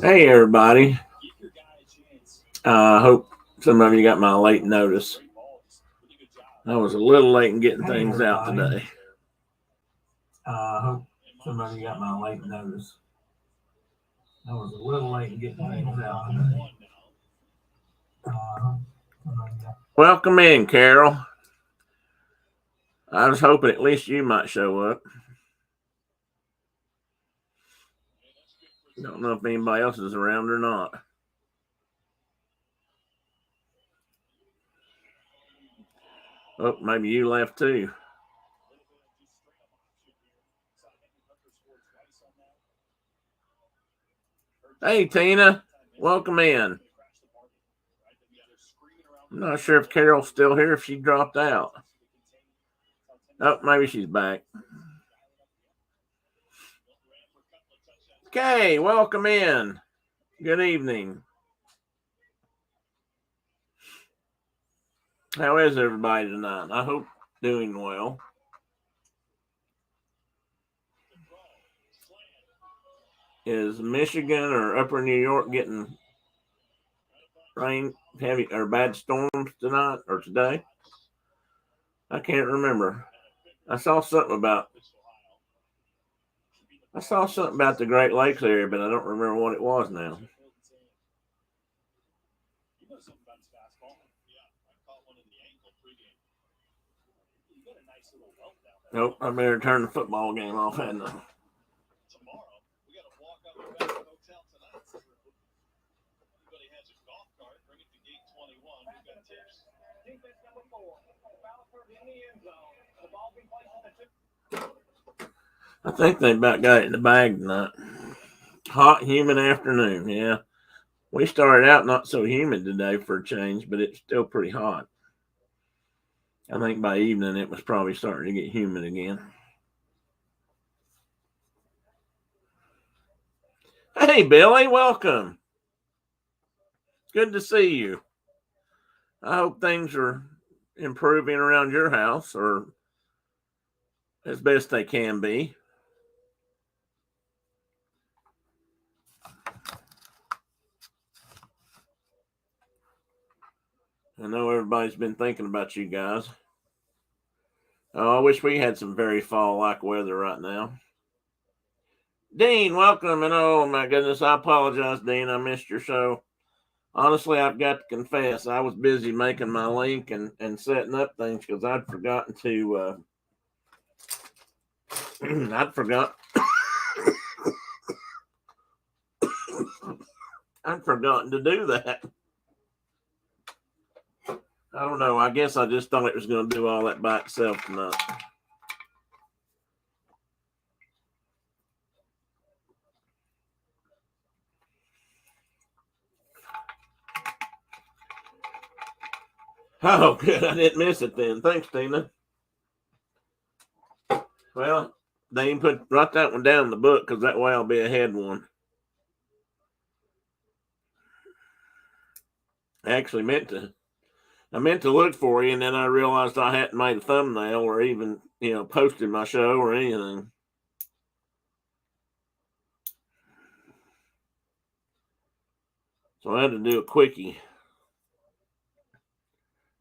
Hey, everybody. I hope some of you got my late notice. I was a little late in getting things out today. I hope some of you got my late notice. I was a little late in getting things out today. Welcome in, Carol. I was hoping at least you might show up. Don't know if anybody else is around or not. Oh, maybe you left too. Hey, Tina. Welcome in. I'm not sure if Carol's still here, if she dropped out. Oh, maybe she's back. Okay, welcome in. Good evening. How is everybody tonight? I hope doing well. Is Michigan or Upper New York getting rain, heavy or bad storms tonight or today? I can't remember. I saw something about the Great Lakes area, but I don't remember what it was now. Nope, I better turn the football game off, hadn't I? I think they about got it in the bag tonight. Hot, humid afternoon, yeah. We started out not so humid today for a change, but it's still pretty hot. I think by evening it was probably starting to get humid again. Hey, Billy, welcome. Good to see you. I hope things are improving around your house, or as best they can be. I know everybody's been thinking about you guys. Oh, I wish we had some very fall-like weather right now. Dean, welcome. And oh my goodness, I apologize, Dean. I missed your show. Honestly, I've got to confess, I was busy making my link and setting up things because I'd forgotten to I'd forgotten to do that. I don't know. I guess I just thought it was going to do all that by itself tonight. Oh, good. I didn't miss it then. Thanks, Tina. Well, they even write that one down in the book because that way I'll be ahead one. I actually meant to look for you, and then I realized I hadn't made a thumbnail or even, posted my show or anything. So I had to do a quickie.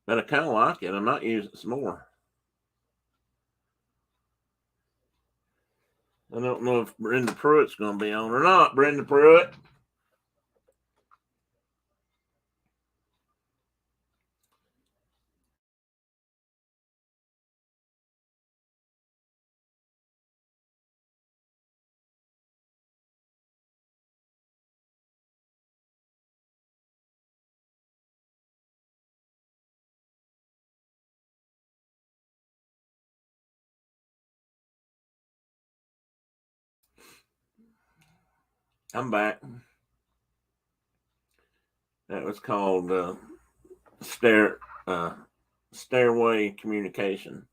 But I kind of like it. I might use it some more. I don't know if Brenda Pruitt's going to be on or not. Brenda Pruitt. I'm back. That was called Stairway Communication.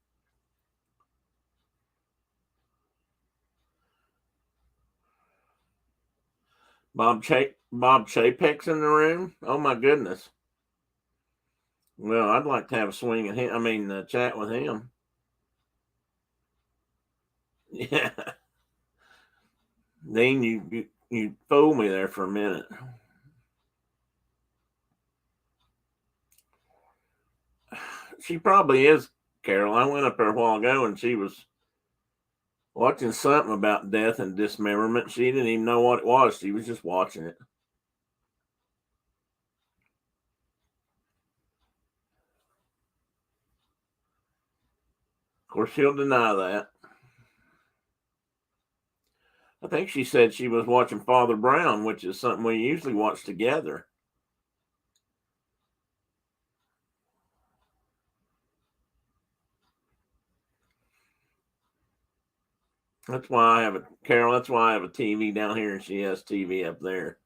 Bob Chapek's in the room. Oh my goodness. Well, I'd like to have a swing at him. I mean, chat with him. Yeah. Dean, you fooled me there for a minute. She probably is, Carol. I went up there a while ago and she was watching something about death and dismemberment. She didn't even know what it was. She was just watching it. Of course, she'll deny that. I think she said she was watching Father Brown, which is something we usually watch together. That's why I have a Carol. That's why I have a TV down here, and she has TV up there.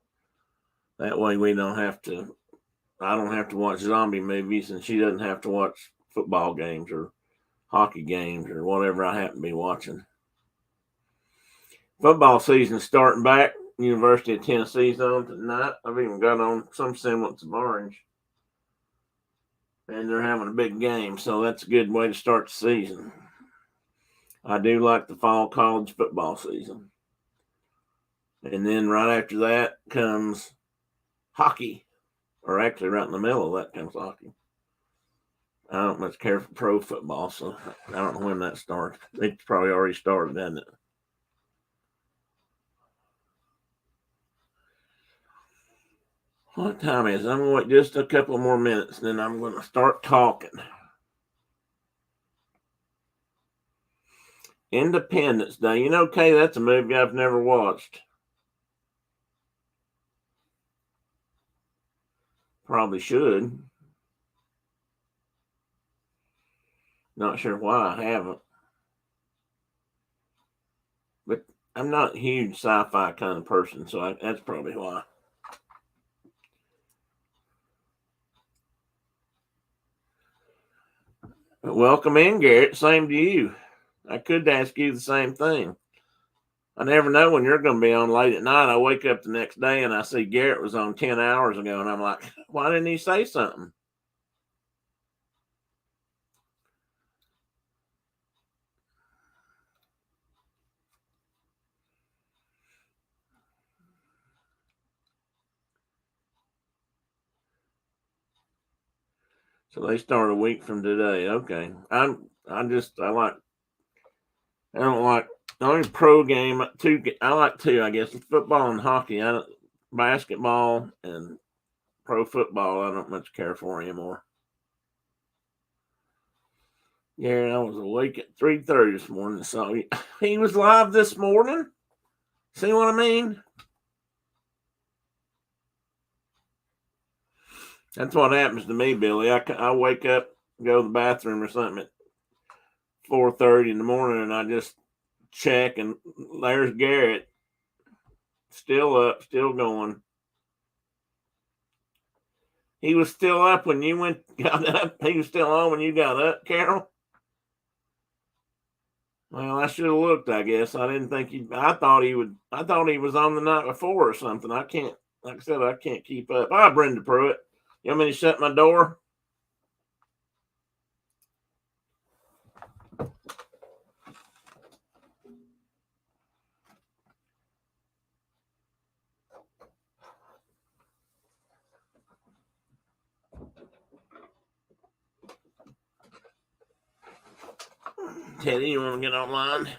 That way, we don't have to. I don't have to watch zombie movies, and she doesn't have to watch football games or hockey games or whatever I happen to be watching. Football season starting back. University of Tennessee's on tonight. I've even got on some semblance of orange, and they're having a big game, so that's a good way to start the season. I do like the fall college football season. And then right after that comes hockey, or actually right in the middle of that comes hockey. I don't much care for pro football, so I don't know when that starts. It's probably already started, hasn't it? What time is it? I'm going to wait just a couple more minutes, then I'm going to start talking. Independence Day. You know, Kay, that's a movie I've never watched. Probably should. Not sure why I haven't. But I'm not a huge sci-fi kind of person, so that's probably why. But welcome in, Garrett. Same to you. I could ask you the same thing. I never know when you're going to be on late at night. I wake up the next day and I see Garrett was on 10 hours ago, and I'm like, why didn't he say something? So they start a week from today. Okay. I don't like the only pro game I like two, I guess, football and hockey. Basketball and pro football I don't much care for anymore. Yeah, I was awake at 3:30 this morning, so he was live this morning. See what I mean? That's what happens to me, Billy. I wake up, go to the bathroom or something at 4:30 in the morning, and I just check, and there's Garrett, still up, still going. He was still up when you got up. He was still on when you got up, Carol. Well, I should have looked. I guess I didn't think he. I thought he would. I thought he was on the night before or something. I can't. Like I said, I can't keep up. Hi, Brenda Pruitt. You want me to shut my door? Teddy, you want to get online?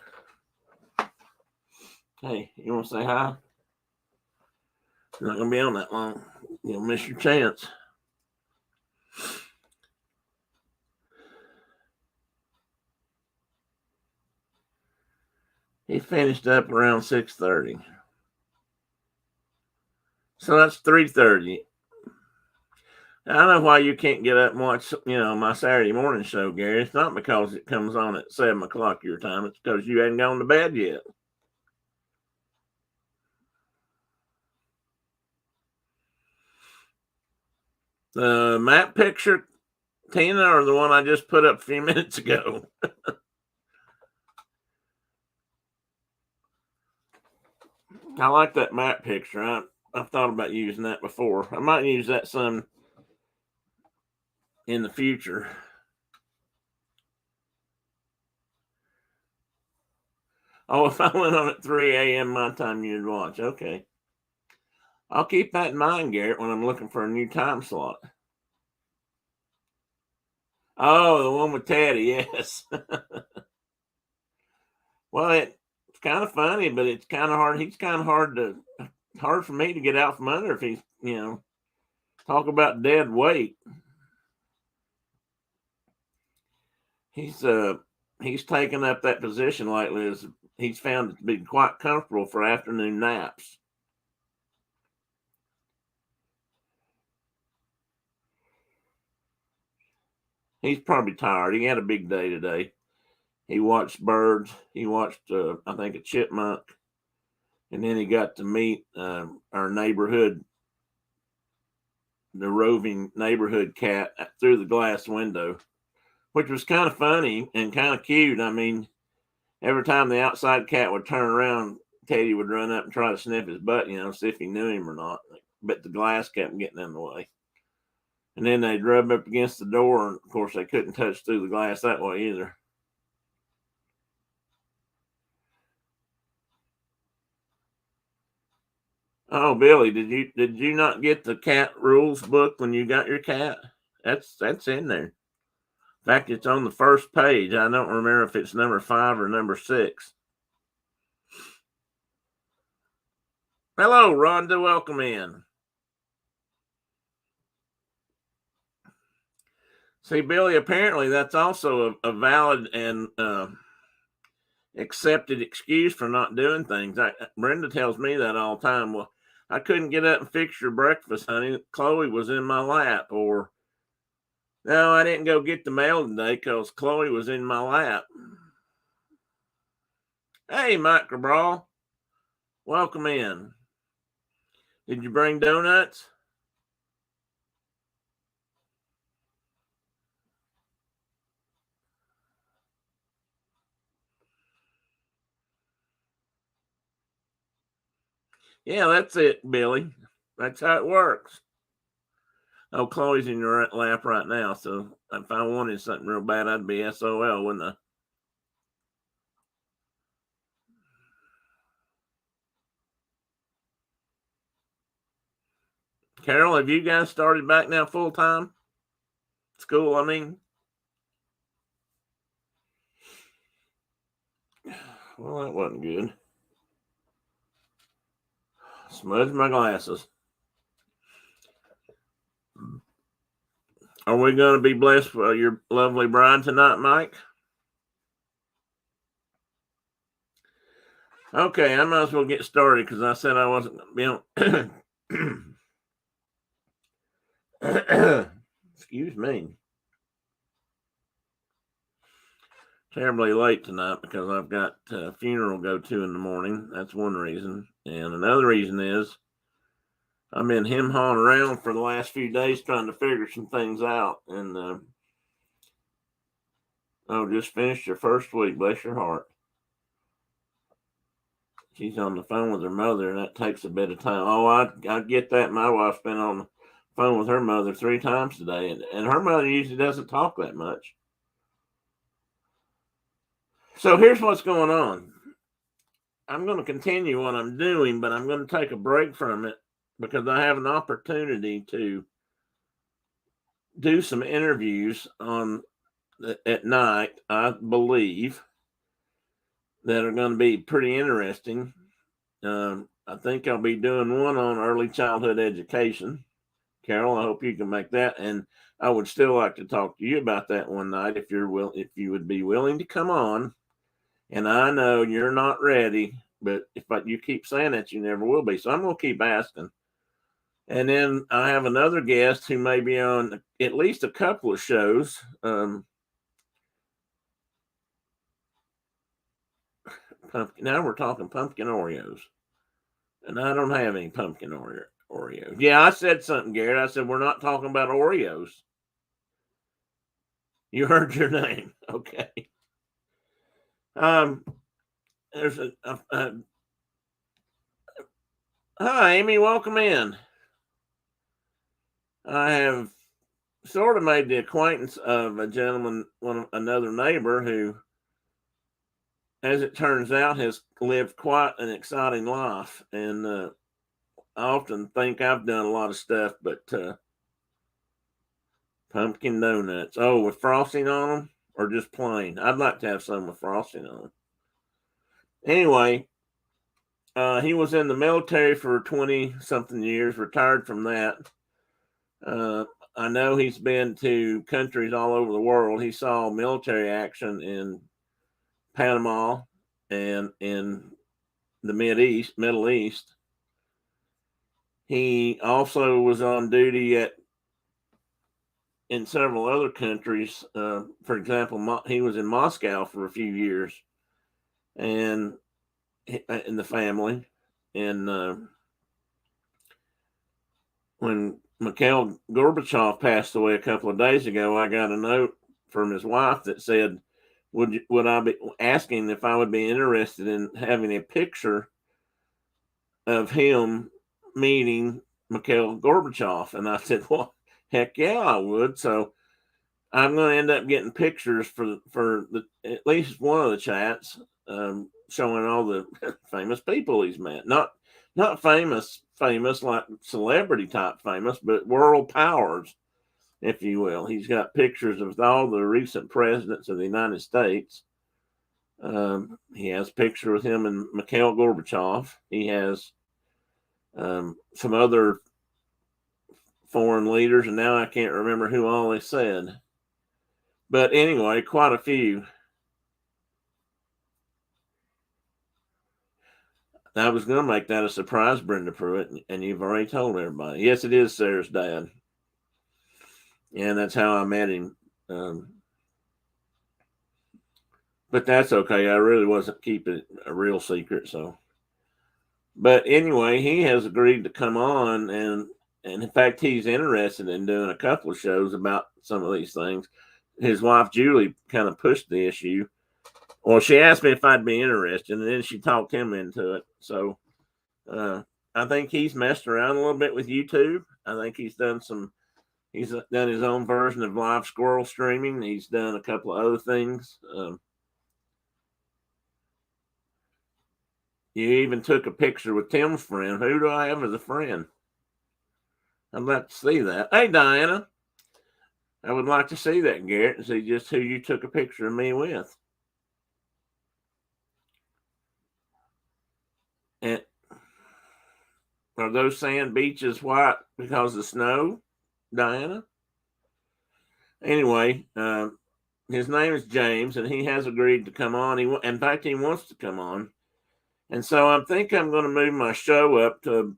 Hey, you want to say hi? You're not going to be on that long. You'll miss your chance. He finished up around 6:30. So that's 3:30. I don't know why you can't get up and watch, my Saturday morning show, Gary. It's not because it comes on at 7 o'clock your time. It's because you hadn't gone to bed yet. The map picture, Tina, or the one I just put up a few minutes ago? I like that map picture. I've thought about using that before. I might use that some in the future. Oh, if I went on at 3 a.m. my time, you'd watch. Okay. I'll keep that in mind, Garrett, when I'm looking for a new time slot. Oh, the one with Teddy, yes. Well, it's kind of funny, but it's kind of hard. He's kind of hard for me to get out from under if he's, talk about dead weight. He's taken up that position lately as he's found it to be quite comfortable for afternoon naps. He's probably tired. He had a big day today. He watched birds. He watched, I think, a chipmunk, and then he got to meet our neighborhood, the roving neighborhood cat through the glass window, which was kind of funny and kind of cute. I mean, every time the outside cat would turn around, Teddy would run up and try to sniff his butt, see if he knew him or not. But the glass kept getting in the way. And then they'd rub up against the door, and of course they couldn't touch through the glass that way either. Oh, Billy, did you not get the cat rules book when you got your cat? That's in there. In fact, it's on the first page. I don't remember if it's number 5 or number 6. Hello, Rhonda. Welcome in. See, Billy, apparently that's also a valid and accepted excuse for not doing things. Brenda tells me that all the time. Well, I couldn't get up and fix your breakfast, honey. Chloe was in my lap. Or, no, I didn't go get the mail today because Chloe was in my lap. Hey, Mike Brawl. Welcome in. Did you bring donuts? Yeah, that's it, Billy. That's how it works. Oh, Chloe's in your lap right now, so if I wanted something real bad, I'd be SOL, wouldn't I? Carol, have you guys started back now full time? School, I mean. Well, that wasn't good. Smudged my glasses. Are we going to be blessed for your lovely bride tonight, Mike? Okay, I might as well get started because I said I wasn't going to be on. Excuse me. Terribly late tonight because I've got a funeral to go to in the morning. That's one reason. And another reason is I've been him-hawing around for the last few days trying to figure some things out. And, just finished your first week. Bless your heart. She's on the phone with her mother, and that takes a bit of time. Oh, I get that. My wife's been on the phone with her mother 3 times today, and her mother usually doesn't talk that much. So here's what's going on. I'm going to continue what I'm doing, but I'm going to take a break from it because I have an opportunity to do some interviews at night, I believe, that are going to be pretty interesting. I think I'll be doing one on early childhood education. Carol, I hope you can make that. And I would still like to talk to you about that one night if you would be willing to come on. And I know you're not ready, but if you keep saying that, you never will be. So I'm going to keep asking. And then I have another guest who may be on at least a couple of shows. Now we're talking pumpkin Oreos. And I don't have any pumpkin Oreos. Yeah, I said something, Garrett. I said, we're not talking about Oreos. You heard your name. Okay. There's hi, Amy. Welcome in. I have sort of made the acquaintance of a gentleman, another neighbor who, as it turns out, has lived quite an exciting life. And I often think I've done a lot of stuff, but pumpkin donuts. Oh, with frosting on them or just plain? I'd like to have some with frosting on them. Anyway, he was in the military for 20 something years, retired from that. I know he's been to countries all over the world. He saw military action in Panama and in the Middle East. He also was on duty in several other countries. For example, he was in Moscow for a few years, and in the family. And when Mikhail Gorbachev passed away a couple of days ago, I got a note from his wife that said, "Would I be asking if I would be interested in having a picture of him meeting Mikhail Gorbachev?" And I said, "Well, heck yeah, I would." So I'm going to end up getting pictures for at least one of the chats, showing all the famous people he's met. Not famous like celebrity type famous, but world powers, if you will. He's got pictures of all the recent presidents of the United States. He has a picture with him and Mikhail Gorbachev. He has some other foreign leaders, and now I can't remember who all they said. But anyway, quite a few. I was going to make that a surprise, Brenda Pruitt, and you've already told everybody. Yes, it is Sarah's dad. And that's how I met him. But that's okay. I really wasn't keeping it a real secret. So, but anyway, he has agreed to come on, and in fact, he's interested in doing a couple of shows about some of these things. His wife Julie kind of pushed the issue. Well, she asked me if I'd be interested, and then she talked him into it. So I think he's messed around a little bit with YouTube. I think he's done his own version of live squirrel streaming. He's done a couple of other things. You even took a picture with Tim's friend. Who do I have as a friend? I'd like to see that. Hey, Diana. I would like to see that, Garrett, and see just who you took a picture of me with. And are those sand beaches white because of snow, Diana? Anyway, his name is James, and he has agreed to come on. In fact, he wants to come on. And so I think I'm going to move my show up to an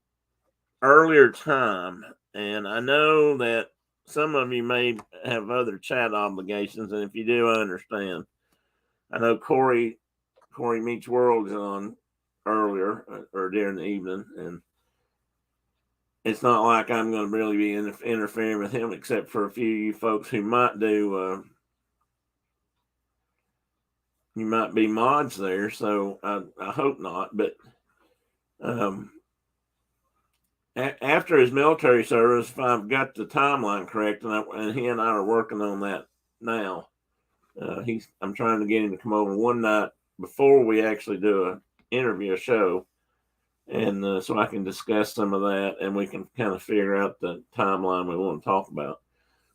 earlier time. And I know that some of you may have other chat obligations, and if you do, I understand. I know Corey Meets World is on earlier or during the evening, and it's not like I'm going to really be interfering with him, except for a few of you folks who might do. You might be mods there, so I hope not. But after his military service, if I've got the timeline correct, and he and I are working on that now. I'm trying to get him to come over one night before we actually do a show, and so I can discuss some of that, and we can kind of figure out the timeline we want to talk about.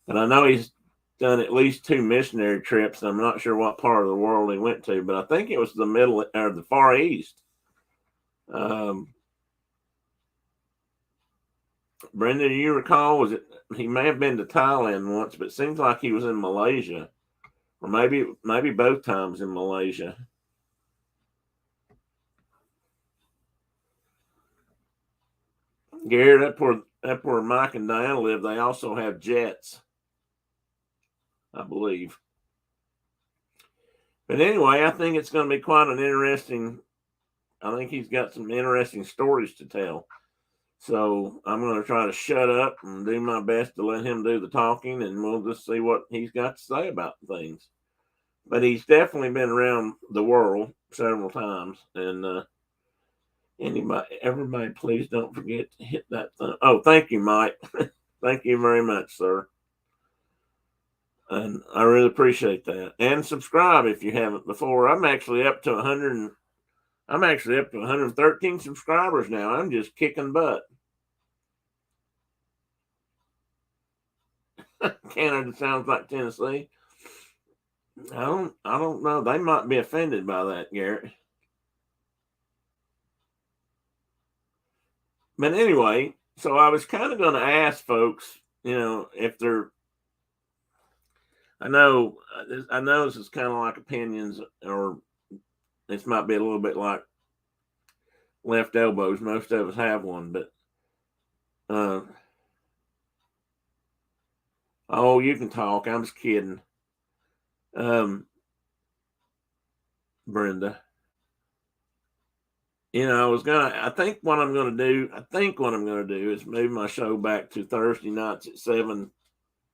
But I know he's done at least 2 missionary trips, and I'm not sure what part of the world he went to, but I think it was the middle or the Far East. Brenda, do you recall? He may have been to Thailand once, but it seems like he was in Malaysia, or maybe both times in Malaysia. Gary, up where Mike and Diana live, they also have jets, I believe. But anyway, I think it's going to be quite an interesting. I think he's got some interesting stories to tell. So I'm going to try to shut up and do my best to let him do the talking, and we'll just see what he's got to say about things. But he's definitely been around the world several times, and everybody, please don't forget to hit that thumb. Oh, thank you, Mike. Thank you very much, sir. And I really appreciate that. And subscribe if you haven't before. I'm actually up to 113 subscribers now. I'm just kicking butt. Canada sounds like Tennessee. I don't know. They might be offended by that, Garrett. But anyway, so I was kind of going to ask folks, if they're. I know this is kind of like opinions, or this might be a little bit like left elbows. Most of us have one, but oh, you can talk. I'm just kidding. Brenda. I think what I'm gonna do is move my show back to Thursday nights at 7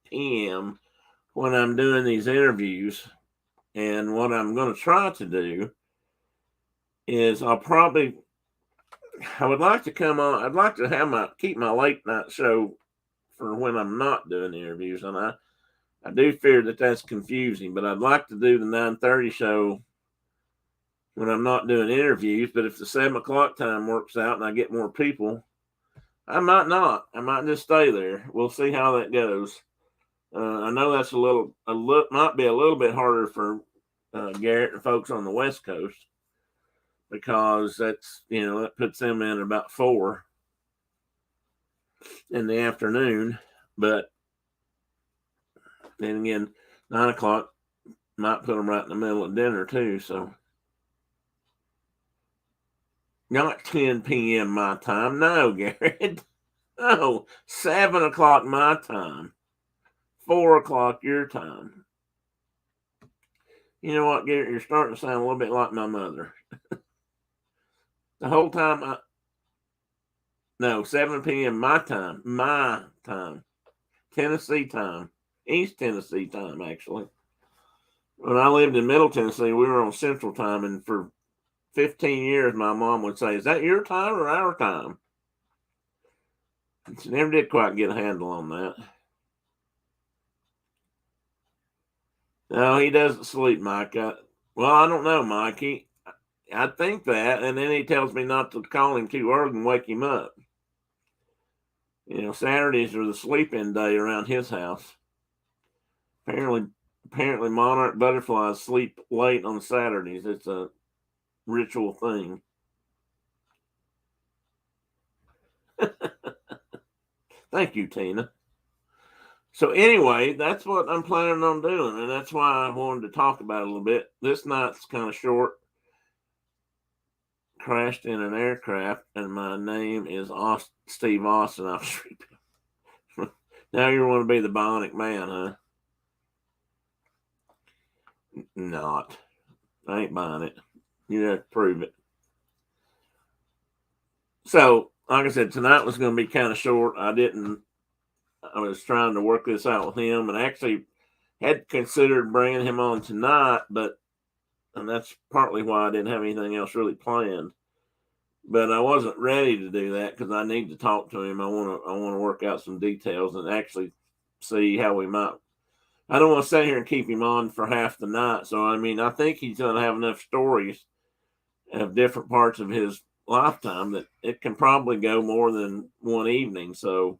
p.m. when I'm doing these interviews. And what I'm gonna try to do is I would like to come on. I'd like to keep my late night show for when I'm not doing interviews, and I do fear that that's confusing. But I'd like to do the 9:30 show when I'm not doing interviews. But if the 7 o'clock time works out and I get more people, I might not. I might just stay there. We'll see how that goes. I know that's might be a little bit harder for Garrett and folks on the West Coast, because that's, that puts them in about 4 in the afternoon. But then again, 9 o'clock might put them right in the middle of dinner too. So not 10 p.m. my time. No, Garrett. No, 7 o'clock my time. 4 o'clock your time. You know what, Garrett? You're starting to sound a little bit like my mother. The whole time 7 p.m. my time. Tennessee time. East Tennessee time, actually. When I lived in Middle Tennessee, we were on Central Time, and for 15 years, my mom would say, "Is that your time or our time?" And she never did quite get a handle on that. No, he doesn't sleep, Mike. I don't know, Mike. I think that, and then he tells me not to call him too early and wake him up. Saturdays are the sleep-in day around his house. Apparently, monarch butterflies sleep late on Saturdays. It's a ritual thing. Thank you, Tina. So anyway, that's what I'm planning on doing, and that's why I wanted to talk about it a little bit. This night's kind of short. Crashed in an aircraft, and my name is Steve Austin. Now you want to be the Bionic Man, huh? Not. I ain't buying it. You have to prove it. So, like I said, tonight was going to be kind of short. I was trying to work this out with him, and actually had considered bringing him on tonight, and that's partly why I didn't have anything else really planned. But I wasn't ready to do that because I need to talk to him. I want to work out some details and actually see how we might. I don't want to sit here and keep him on for half the night. So I think he's going to have enough stories of different parts of his lifetime that it can probably go more than one evening. So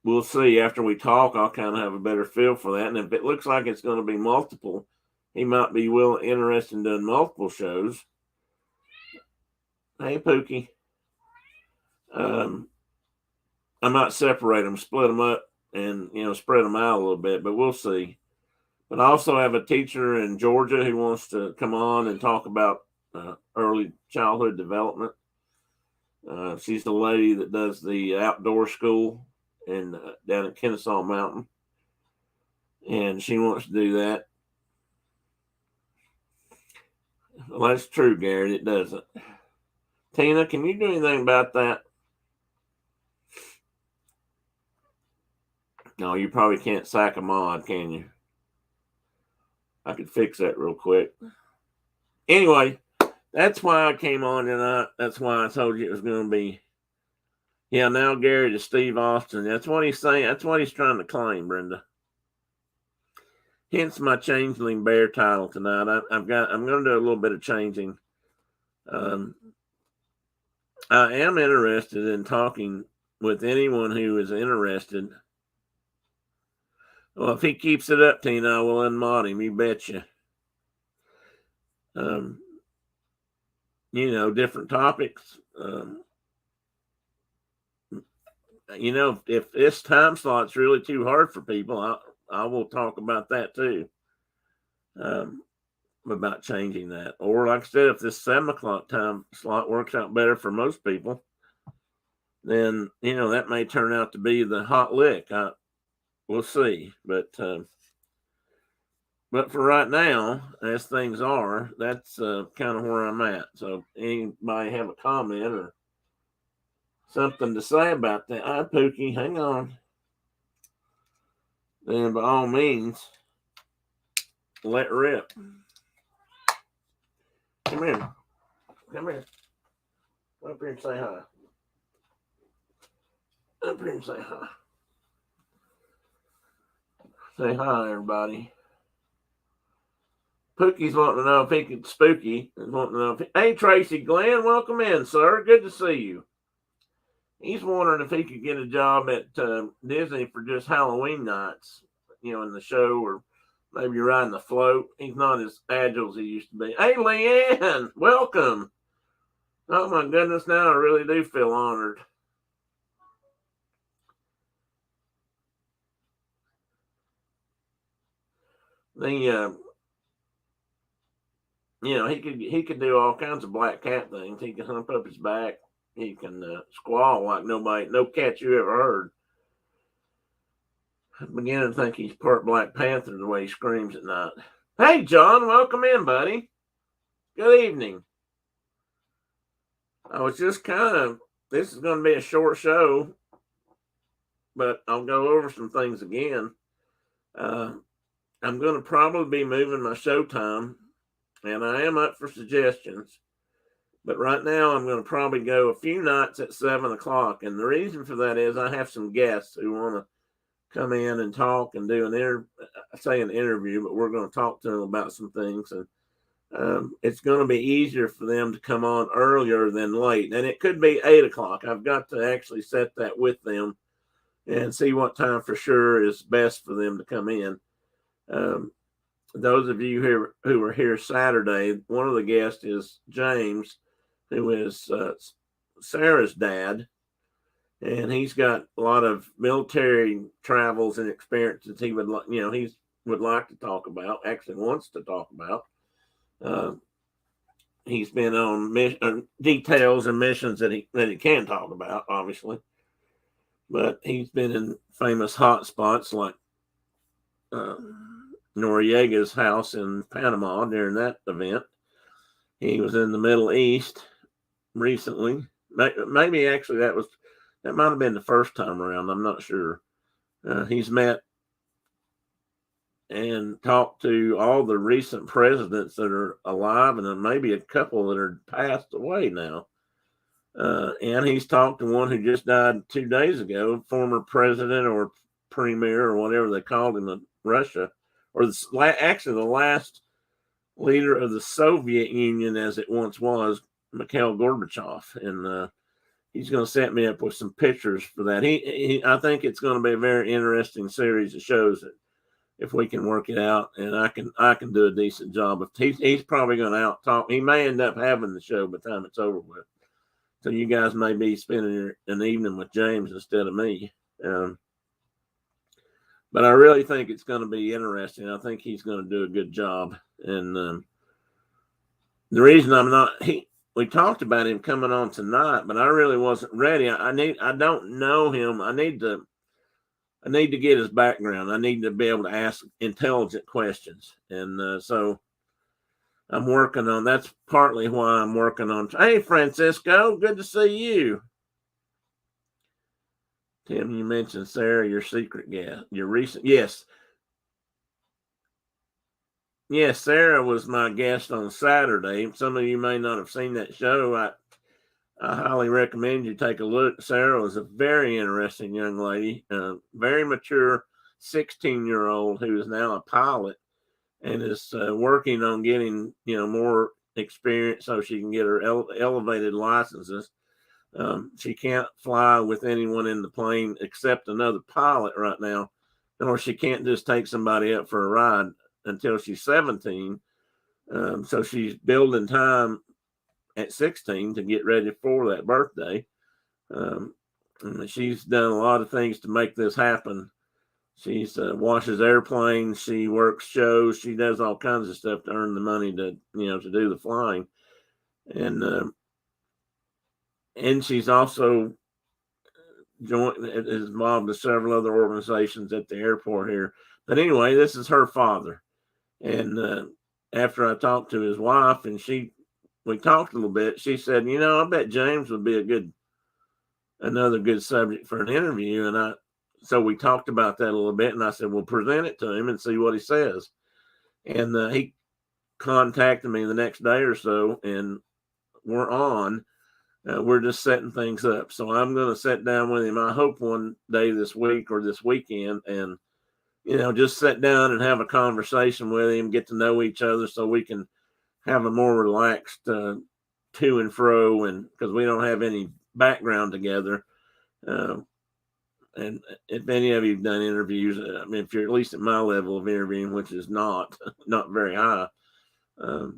we'll see. After we talk, I'll kind of have a better feel for that. And if it looks like it's going to be multiple, he might be interested in doing multiple shows. Hey, Pookie. I might separate them, split them up, and spread them out a little bit, but we'll see. But I also have a teacher in Georgia who wants to come on and talk about early childhood development. She's the lady that does the outdoor school down at Kennesaw Mountain, and she wants to do that. Well, that's true, Garrett. It doesn't. Tina, can you do anything about that? No, you probably can't sack a mod, can you? I could fix that real quick. Anyway, that's why I came on tonight. That's why I told you it was going to be. Yeah, now Garrett is Steve Austin. That's what he's saying. That's what he's trying to claim, Brenda. Hence my Changeling Bear title tonight. I'm going to do a little bit of changing. I am interested in talking with anyone who is interested. Well, if he keeps it up, Tina, I will unmod him. You betcha. Different topics. If this time slot's really too hard for people, I will talk about that too. About changing that. Or like I said, if this 7:00 time slot works out better for most people, then, that may turn out to be the hot lick. We'll see. But for right now, as things are, that's kind of where I'm at. So anybody have a comment or something to say about that? Pookie, hang on. Then by all means, let rip. Come here. Come here. Up here and say hi. Up here and say hi. Say hi, everybody. Pookie's wanting to know if he could, Spooky is wanting to know if hey, Tracy Glenn, welcome in, sir. Good to see you. He's wondering if he could get a job at Disney for just Halloween nights, in the show, or maybe riding the float. He's not as agile as he used to be. Hey, Leanne, welcome. Oh, my goodness, now I really do feel honored. He could do all kinds of black cat things. He can hump up his back. He can squall like no cat you ever heard. I'm beginning to think he's part Black Panther the way he screams at night. Hey, John, welcome in, buddy. Good evening. I was just this is going to be a short show, but I'll go over some things again. I'm going to probably be moving my show time, and I am up for suggestions. But right now, I'm going to probably go a few nights at 7:00. And the reason for that is I have some guests who want to come in and talk and do an interview, but we're going to talk to them about some things. And it's going to be easier for them to come on earlier than late. And it could be 8:00. I've got to actually set that with them and see what time for sure is best for them to come in. Those of you who were here Saturday, one of the guests is James, who is Sarah's dad, and he's got a lot of military travels and experiences he would like to talk about. Actually, wants to talk about. He's been on details and missions that he can talk about, obviously, but he's been in famous hot spots like Noriega's house in Panama during that event. He was in the Middle East recently. Maybe actually that might have been the first time around. I'm not sure. He's met and talked to all the recent presidents that are alive, and then maybe a couple that are passed away now. And he's talked to one who just died 2 days ago, former president or premier or whatever they called him in Russia, or actually the last leader of the Soviet Union as it once was, Mikhail Gorbachev. And he's going to set me up with some pictures for that. I think it's going to be a very interesting series of shows that if we can work it out, and I can do a decent job. If he's probably going to out talk, he may end up having the show by the time it's over with. So you guys may be spending an evening with James instead of me. But I really think it's going to be interesting. I think he's going to do a good job. And the reason we talked about him coming on tonight, but I really wasn't ready. I don't know him. I need to get his background. I need to be able to ask intelligent questions. And so I'm working on, that's partly why I'm working on. Hey, Francisco, good to see you. Tim, you mentioned Sarah, your secret guest, your recent, yes. Yes, Sarah was my guest on Saturday. Some of you may not have seen that show. I highly recommend you take a look. Sarah was a very interesting young lady, very mature, 16-year-old who is now a pilot and is working on getting, more experience so she can get her elevated licenses. She can't fly with anyone in the plane except another pilot right now, or she can't just take somebody up for a ride until she's 17. So she's building time at 16 to get ready for that birthday. And she's done a lot of things to make this happen. She's washes airplanes, she works shows, she does all kinds of stuff to earn the money to do the flying, and she's also is involved with several other organizations at the airport here. But anyway, this is her father, and after I talked to his wife, and we talked a little bit, she said, I bet James would be another good subject for an interview, so we talked about that a little bit, and I said, well, present it to him and see what he says. And he contacted me the next day or so, and we're on. We're just setting things up. So I'm going to sit down with him, I hope one day this week or this weekend, and, just sit down and have a conversation with him, get to know each other so we can have a more relaxed to and fro, and because we don't have any background together. And if any of you've done interviews, if you're at least at my level of interviewing, which is not very high, to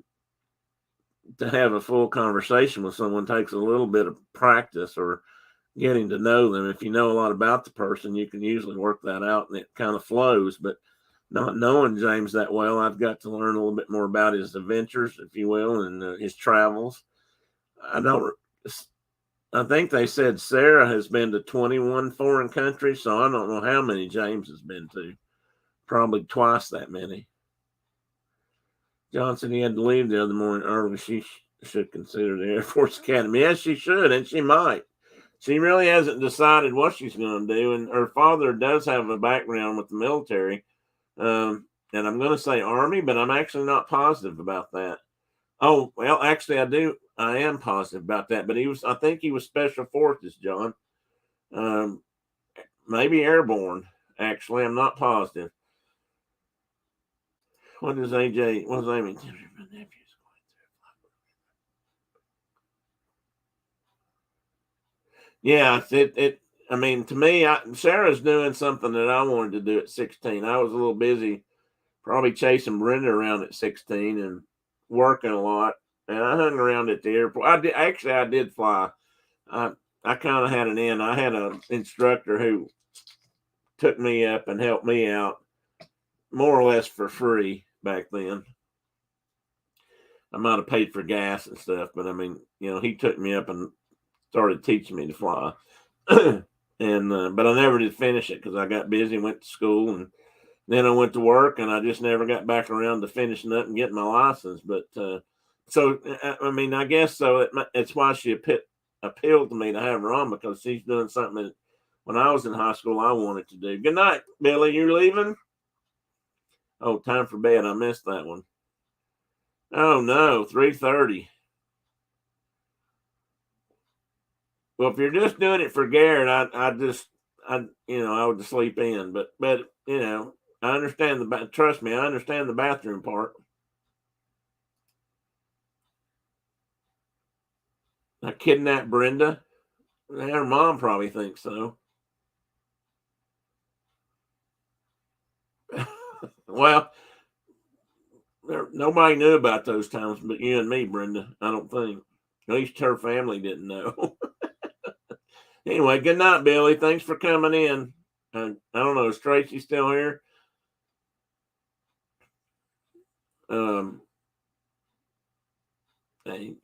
have a full conversation with someone takes a little bit of practice or getting to know them. If you know a lot about the person, you can usually work that out and it kind of flows. But not knowing James that well, I've got to learn a little bit more about his adventures, if you will, and his travels. I think they said Sarah has been to 21 foreign countries, so I don't know how many James has been to. Probably twice that many. John said he had to leave the other morning early. She should consider the Air Force Academy. Yes, she should, and she might. She really hasn't decided what she's going to do, and her father does have a background with the military. And I'm going to say Army, but I'm actually not positive about that. Oh, well, actually, I am positive about that, but I think he was Special Forces, John. Maybe airborne, actually. I'm not positive. What is AJ? What does Amy? Yeah, to me, Sarah's doing something that I wanted to do at 16. I was a little busy, probably chasing Brenda around at 16 and working a lot. And I hung around at the airport. I did fly. I kind of had an in. I had an instructor who took me up and helped me out more or less for free back then. I might have paid for gas and stuff, but he took me up and started teaching me to fly. And but I never did finish it because I got busy, went to school, and then I went to work, and I just never got back around to finishing up and getting my license. But I guess so. It's why she appealed to me to have her on, because she's doing something that when I was in high school I wanted to do. Good night, Billy. You leaving? Oh, time for bed. I missed that one. Oh no, 3:30. Well, if you're just doing it for Garrett, I would just sleep in. But I understand trust me, I understand the bathroom part. I kidnapped Brenda. Her mom probably thinks so. Well, nobody knew about those times but you and me, Brenda. I don't think. At least her family didn't know. Anyway, good night, Billy. Thanks for coming in. I don't know. Is Tracy still here? Hey.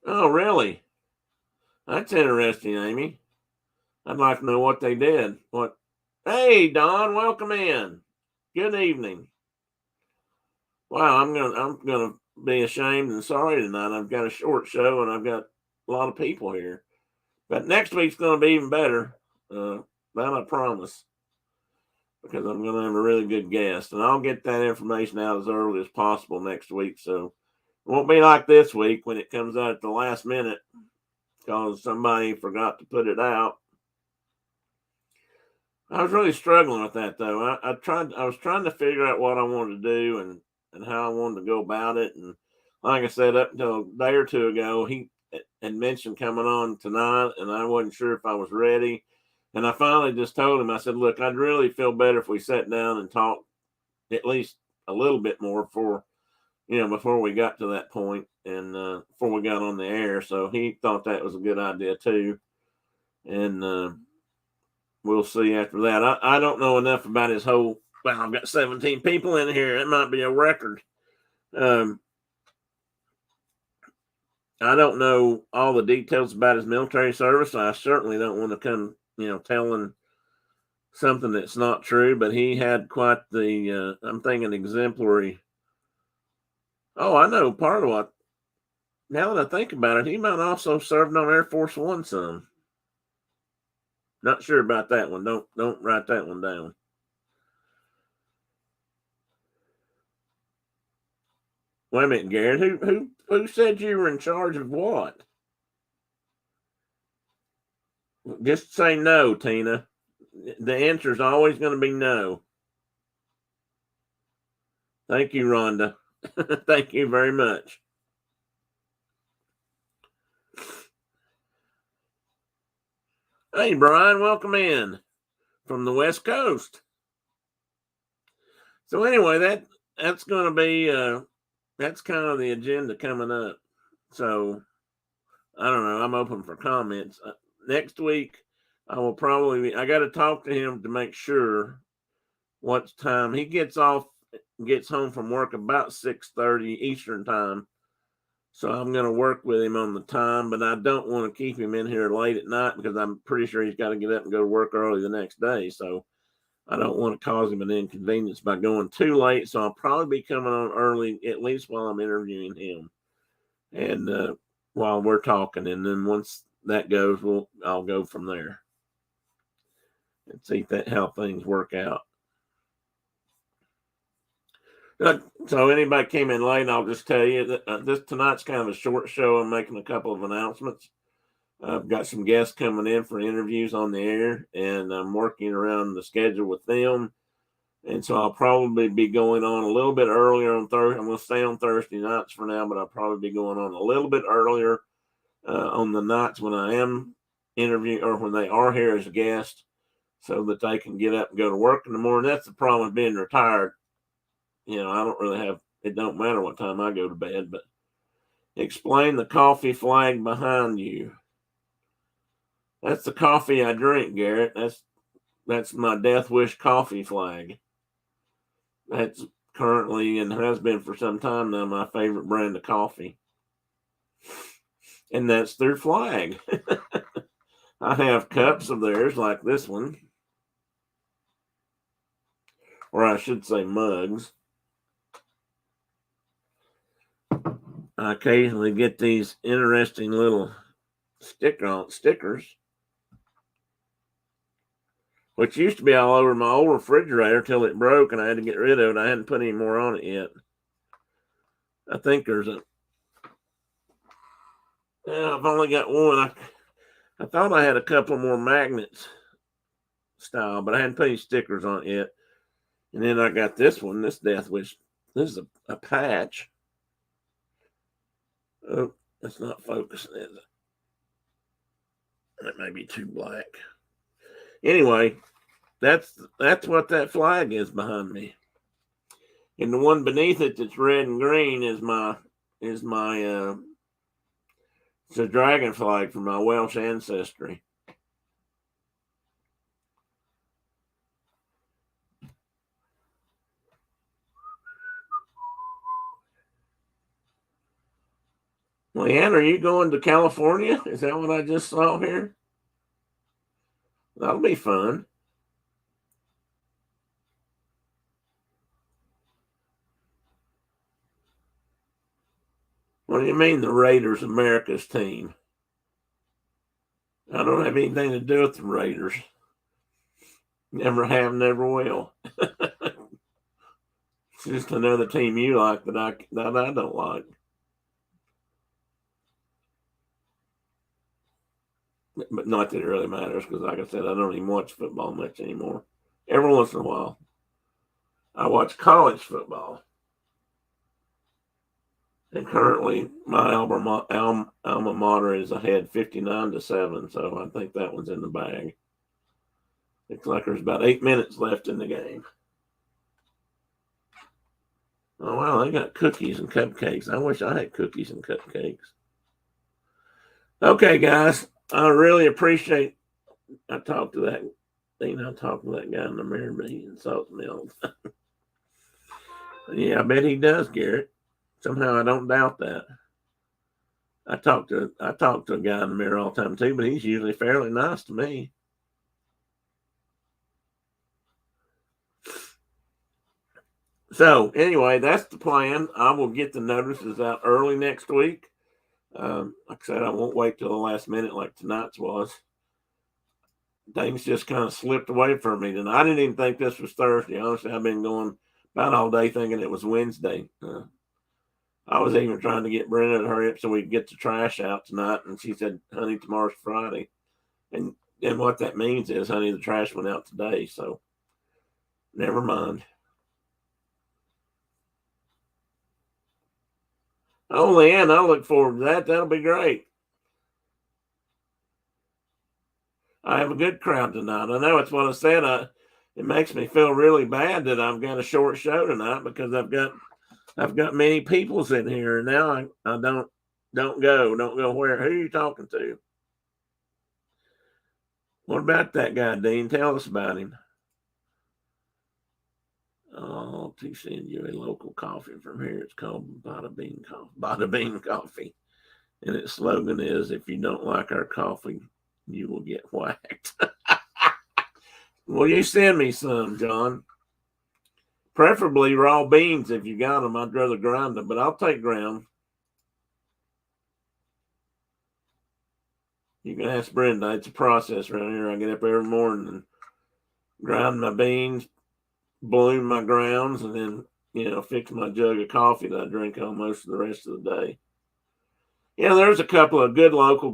Oh, really? That's interesting, Amy. I'd like to know what they did. What? Hey, Don, welcome in. Good evening. Wow, I'm gonna be ashamed and sorry tonight. I've got a short show and I've got a lot of people here, but next week's gonna be even better. That I promise, because I'm gonna have a really good guest, and I'll get that information out as early as possible next week. So it won't be like this week when it comes out at the last minute. because somebody forgot to put it out. I was really struggling with that though. I was trying to figure out what I wanted to do and how I wanted to go about it. And like I said, up until a day or two ago, he had mentioned coming on tonight, and I wasn't sure if I was ready. And I finally just told him, I said, look, I'd really feel better if we sat down and talked at least a little bit more before we got to that point and before we got on the air. So he thought that was a good idea too. And we'll see after that. I don't know enough about his whole. Well, I've got 17 people in here. It might be a record. I don't know all the details about his military service. I certainly don't want to come, telling something that's not true. But he had quite the, I'm thinking, exemplary. Oh, I know part of what. Now that I think about it, he might also served on Air Force One some. Not sure about that one. Don't write that one down. Wait a minute, Garrett. Who said you were in charge of what? Just say no, Tina. The answer is always going to be no. Thank you, Rhonda. Thank you very much. Hey, Brian, welcome in from the West Coast. So anyway, that's going to be that's kind of the agenda coming up. So I don't know. I'm open for comments. Next week, I will probably. I got to talk to him to make sure what time he gets home from work about 6:30 Eastern time. So I'm going to work with him on the time, but I don't want to keep him in here late at night because I'm pretty sure he's got to get up and go to work early the next day. So I don't want to cause him an inconvenience by going too late. So I'll probably be coming on early, at least while I'm interviewing him and while we're talking. And then once that goes, I'll go from there and see how things work out. So anybody came in late, I'll just tell you that this tonight's kind of a short show. I'm making a couple of announcements. I've got some guests coming in for interviews on the air, and I'm working around the schedule with them. And so I'll probably be going on a little bit earlier on Thursday. I'm going to stay on Thursday nights for now, but I'll probably be going on a little bit earlier on the nights when I am interviewing or when they are here as a guest so that they can get up and go to work in the morning. That's the problem with being retired. I don't really it don't matter what time I go to bed, but explain the coffee flag behind you. That's the coffee I drink, Garrett. That's my Death Wish coffee flag. That's currently and has been for some time now my favorite brand of coffee. And that's their flag. I have cups of theirs like this one. Or I should say mugs. I occasionally get these interesting little stickers, which used to be all over my old refrigerator till it broke and I had to get rid of it. I hadn't put any more on it yet. I think there's I've only got one. I thought I had a couple more magnets style, but I hadn't put any stickers on it yet. And then I got this one, this Death Wish. This is a patch. Oh, it's not focusing, is it? That may be too black. Anyway, that's what that flag is behind me. And the one beneath it that's red and green is it's a dragon flag from my Welsh ancestry. Leanne, are you going to California? Is that what I just saw here? That'll be fun. What do you mean the Raiders America's team? I don't have anything to do with the Raiders. Never have, never will. It's just another team you like that I don't like. but not that it really matters because, like I said, I don't even watch football much anymore. Every once in a while, I watch college football. And currently, my alma mater is ahead 59-7, so I think that one's in the bag. Looks like there's about 8 minutes left in the game. Oh, wow, they got cookies and cupcakes. I wish I had cookies and cupcakes. Okay, guys, I really appreciate. I talked to that guy in the mirror, but he insults me all the time. Yeah, I bet he does, Garrett. Somehow I don't doubt that. I talk to a guy in the mirror all the time too, but he's usually fairly nice to me. So anyway, that's the plan. I will get the notices out early next week. Like I said, I won't wait till the last minute like tonight's was. Things just kind of slipped away from me. And I didn't even think this was Thursday. Honestly, I've been going about all day thinking it was Wednesday. I was even trying to get Brenda to hurry up so we could get the trash out tonight. And she said, honey, tomorrow's Friday. And what that means is, honey, the trash went out today. So never mind. Oh, Leanne, I look forward to that. That'll be great. I have a good crowd tonight. I know it's what I said. It makes me feel really bad that I've got a short show tonight because I've got many peoples in here, and now I don't go where? Who are you talking to? What about that guy, Dean? Tell us about him. Oh, to send you a local coffee from here. It's called Bada Bean Coffee. Bada Bean Coffee. And its slogan is, if you don't like our coffee, you will get whacked. Well, you send me some, John. Preferably raw beans if you got them. I'd rather grind them, but I'll take ground. You can ask Brenda. It's a process around here. I get up every morning and grind my beans, bloom my grounds, and then, fix my jug of coffee that I drink almost the rest of the day. Yeah, there's a couple of good local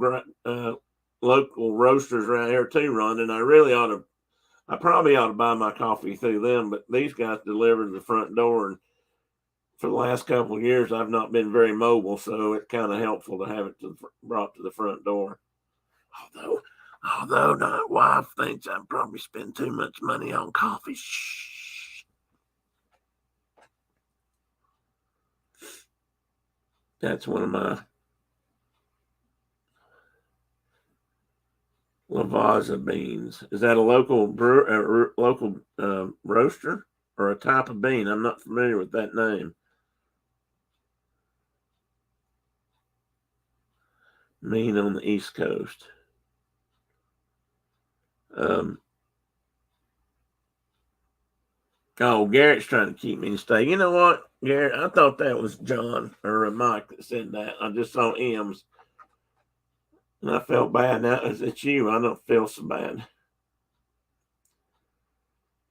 roasters around here too, Ron, and I probably ought to buy my coffee through them, but these guys deliver to the front door, and for the last couple of years, I've not been very mobile, so it's kind of helpful to have it brought to the front door. Although my wife thinks I probably spend too much money on coffee. Shh. That's one of my Lavazza beans. Is that a local roaster or a type of bean? I'm not familiar with that name. Mean on the East Coast. Garrett's trying to keep me to stay. You know what, Garrett? I thought that was John or Mike that said that. I just saw M's. And I felt bad. Now, is it you? I don't feel so bad.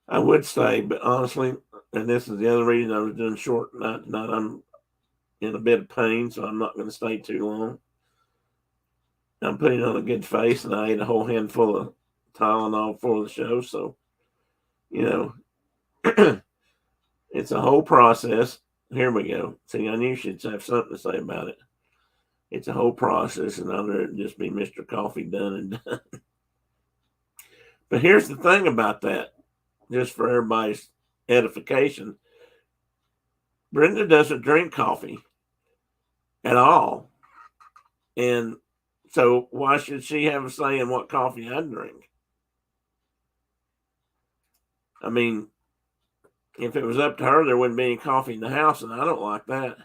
I would say, but honestly, and this is the other reason I was doing short night tonight, I'm in a bit of pain, so I'm not going to stay too long. I'm putting on a good face, and I ate a whole handful of Tylenol for the show, so, it's a whole process. Here we go. See, I knew she'd have something to say about it. It's a whole process, and I'd rather just be Mr. Coffee done and done. But here's the thing about that, just for everybody's edification. Brenda doesn't drink coffee at all. And so why should she have a say in what coffee I drink? I mean, if it was up to her, there wouldn't be any coffee in the house, and I don't like that.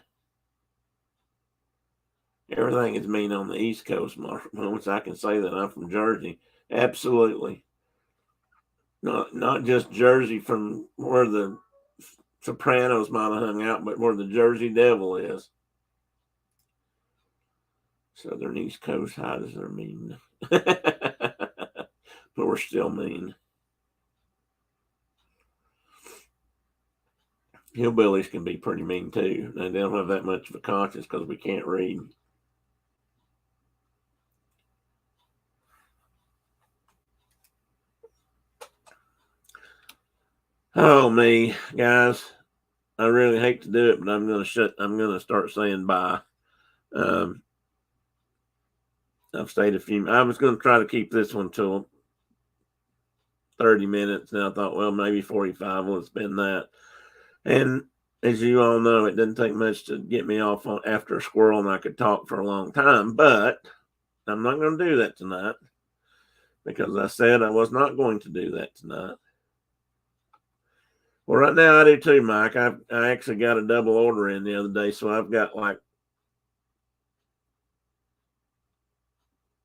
Everything is mean on the East Coast, once I can say that I'm from Jersey. Absolutely. Not just Jersey from where the Sopranos might have hung out, but where the Jersey Devil is. Southern East Coast hiders are mean. But we're still mean. Hillbillies can be pretty mean too. They don't have that much of a conscience because we can't read. Oh, me, guys. I really hate to do it, but I'm going to start saying bye. I've stayed I was going to try to keep this one till 30 minutes. And I thought, well, maybe 45. We'll spend that. And as you all know, it didn't take much to get me off after a squirrel, and I could talk for a long time. But I'm not going to do that tonight because I said I was not going to do that tonight. Well, right now I do too, Mike. I actually got a double order in the other day, so I've got like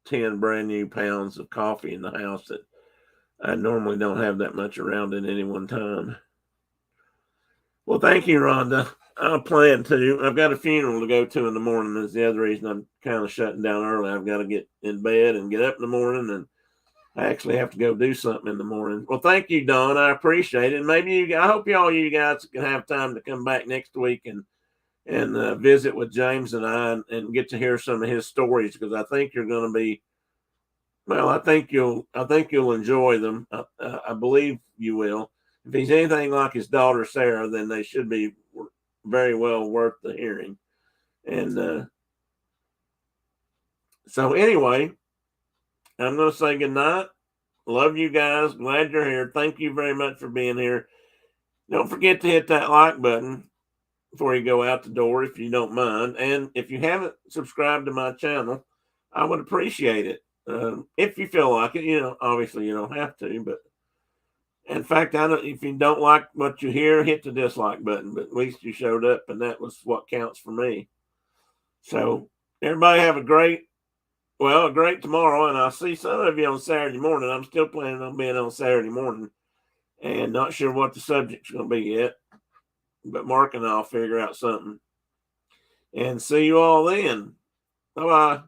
10 brand new pounds of coffee in the house that I normally don't have that much around at any one time. Well, thank you, Rhonda. I plan to. I've got a funeral to go to in the morning. That's the other reason I'm kind of shutting down early. I've got to get in bed and get up in the morning, and I actually have to go do something in the morning. Well, thank you, Dawn. I appreciate it. Maybe I hope you guys can have time to come back next week and visit with James and I and get to hear some of his stories, because I think you're going to be, well, I think you'll enjoy them. I believe you will. If he's anything like his daughter Sarah, then they should be very well worth the hearing. And so anyway, I'm going to say good night. Love you guys. Glad you're here. Thank you very much for being here. Don't forget to hit that like button before you go out the door, if you don't mind. And if you haven't subscribed to my channel, I would appreciate it. If you feel like it, obviously you don't have to, but in fact, if you don't like what you hear, hit the dislike button, but at least you showed up, and that was what counts for me. So everybody have a great tomorrow, and I'll see some of you on Saturday morning. I'm still planning on being on Saturday morning, and not sure what the subject's going to be yet, but Mark and I'll figure out something. And see you all then. Bye-bye.